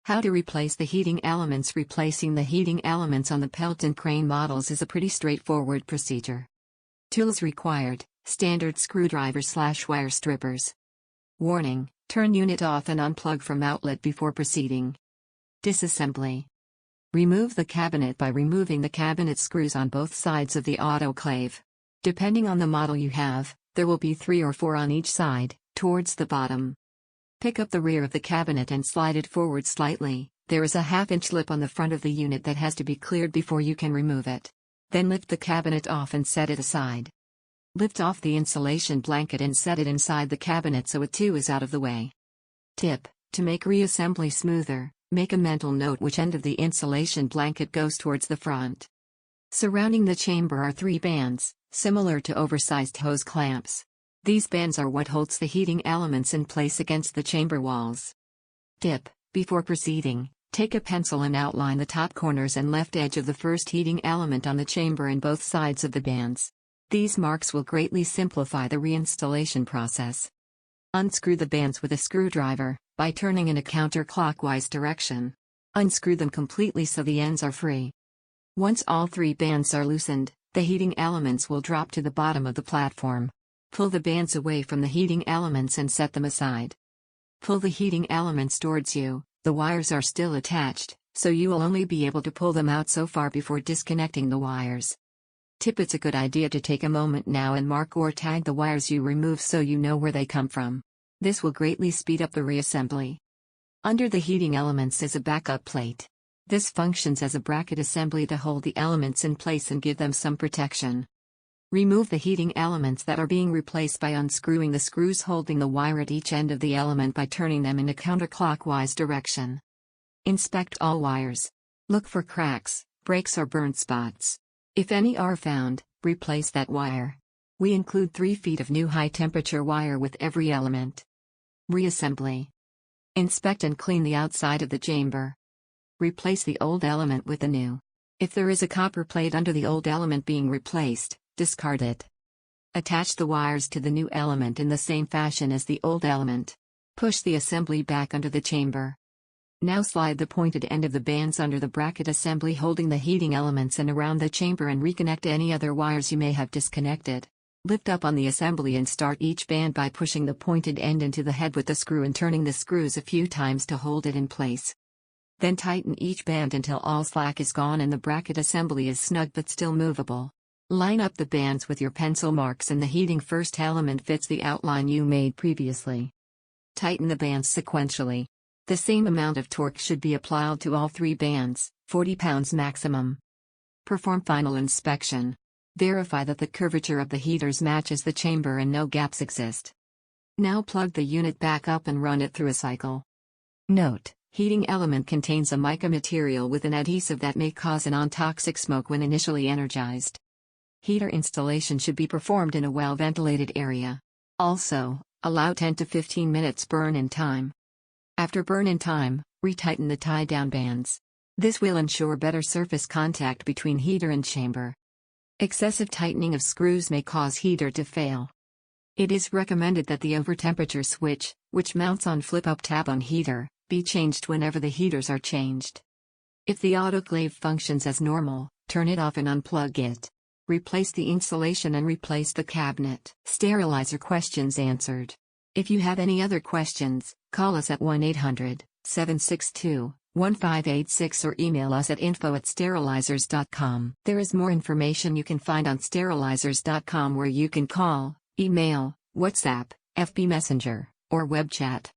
How to replace the heating elements. Replacing the heating elements on the Pelton Crane models is a pretty straightforward procedure. Tools required: standard screwdriver/wire strippers. Warning: turn unit off and unplug from outlet before proceeding. Disassembly. Remove the cabinet by removing the cabinet screws on both sides of the autoclave. Depending on the model you have, there will be 3 or 4 on each side, towards the bottom. Pick up the rear of the cabinet and slide it forward slightly. There is a half-inch lip on the front of the unit that has to be cleared before you can remove it. Then lift the cabinet off and set it aside. Lift off the insulation blanket and set it inside the cabinet so it too is out of the way. Tip: to make reassembly smoother, make a mental note which end of the insulation blanket goes towards the front. Surrounding the chamber are 3 bands, similar to oversized hose clamps. These bands are what holds the heating elements in place against the chamber walls. Tip: before proceeding, take a pencil and outline the top corners and left edge of the first heating element on the chamber and both sides of the bands. These marks will greatly simplify the reinstallation process. Unscrew the bands with a screwdriver, by turning in a counterclockwise direction. Unscrew them completely so the ends are free. Once all 3 bands are loosened, the heating elements will drop to the bottom of the platform. Pull the bands away from the heating elements and set them aside. Pull the heating elements towards you. The wires are still attached, so you will only be able to pull them out so far before disconnecting the wires. Tip: it's a good idea to take a moment now and mark or tag the wires you remove so you know where they come from. This will greatly speed up the reassembly. Under the heating elements is a backup plate. This functions as a bracket assembly to hold the elements in place and give them some protection. Remove the heating elements that are being replaced by unscrewing the screws holding the wire at each end of the element by turning them in a counterclockwise direction. Inspect all wires. Look for cracks, breaks or burnt spots. If any are found, replace that wire. We include 3 feet of new high-temperature wire with every element. Reassembly. Inspect and clean the outside of the chamber. Replace the old element with the new. If there is a copper plate under the old element being replaced, discard it. Attach the wires to the new element in the same fashion as the old element. Push the assembly back under the chamber. Now slide the pointed end of the bands under the bracket assembly holding the heating elements and around the chamber and reconnect any other wires you may have disconnected. Lift up on the assembly and start each band by pushing the pointed end into the head with the screw and turning the screws a few times to hold it in place. Then tighten each band until all slack is gone and the bracket assembly is snug but still movable. Line up the bands with your pencil marks and the heating first element fits the outline you made previously. Tighten the bands sequentially. The same amount of torque should be applied to all 3 bands, 40 pounds maximum. Perform final inspection. Verify that the curvature of the heaters matches the chamber and no gaps exist. Now plug the unit back up and run it through a cycle. Note: heating element contains a mica material with an adhesive that may cause an non-toxic smoke when initially energized. Heater installation should be performed in a well-ventilated area. Also, allow 10 to 15 minutes burn-in time. After burn-in time, retighten the tie-down bands. This will ensure better surface contact between heater and chamber. Excessive tightening of screws may cause heater to fail. It is recommended that the overtemperature switch, which mounts on flip-up tab on heater, be changed whenever the heaters are changed. If the autoclave functions as normal, turn it off and unplug it. Replace the insulation and replace the cabinet. Sterilizer questions answered. If you have any other questions, call us at 1-800-762-1586 or email us at info@sterilizers.com. There is more information you can find on sterilizers.com where you can call, email, WhatsApp, FB Messenger, or web chat.